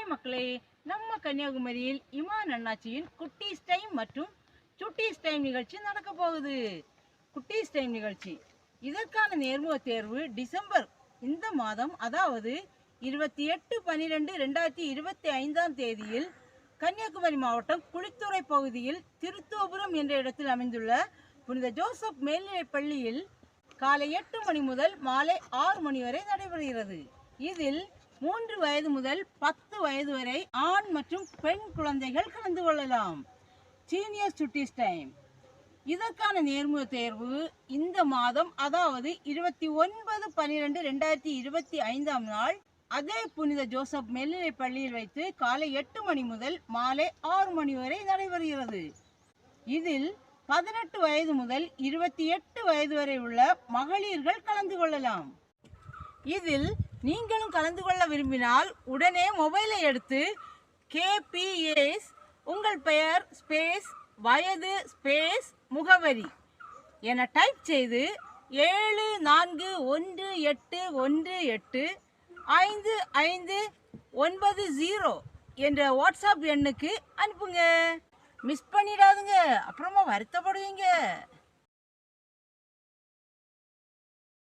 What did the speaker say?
Hi மக்களே, நம்ம கன்னியாகுமரியில் இமான் அண்ணாச்சியின் குட்டீஸ் டைம் மற்றும் சுட்டீஸ் டைம் நிகழ்ச்சி நடக்க போகுது. குட்டீஸ் டைம் நிகழ்ச்சி இதற்கான நேர்முக தேர்வு டிசம்பர் இந்த மாதம், அதாவது 28/12/2025 தேதியில் கன்னியாகுமரி மாவட்டம் குளித்துறை பகுதியில் திருத்தோபுரம் என்ற இடத்தில் அமைந்துள்ள புனித ஜோசப் மேல்நிலைப் பள்ளியில் காலை 8 மணி முதல் மாலை 6 மணி வரை நடைபெறுகிறது. இதில் 3 வயது முதல் 10 வயது வரை ஆண் மற்றும் பெண் குழந்தைகள் கலந்து கொள்ளலாம். சீனியர் சுட்டீஸ் டைம் இதற்கான நேர்முக தேர்வு இந்த மாதம், அதாவது 29/12/2025 நாள் அதே புனித ஜோசப் மேல்நிலைப் பள்ளியில் வைத்து காலை 8 மணி முதல் மாலை 6 மணி வரை நடைபெறுகிறது. இதில் 18 வயது முதல் 28 வயது வரை உள்ள மகளிர்கள் கலந்து கொள்ளலாம். இதில் நீங்களும் கலந்து கொள்ள விரும்பினால் உடனே மொபைலை எடுத்து KPS உங்கள் பெயர் ஸ்பேஸ் வயது ஸ்பேஸ் முகவரி என டைப் செய்து 7418185590 என்ற வாட்ஸ்அப் எண்ணுக்கு அனுப்புங்க. மிஸ் பண்ணிடாதுங்க, அப்புறமா வருத்தப்படுவீங்க.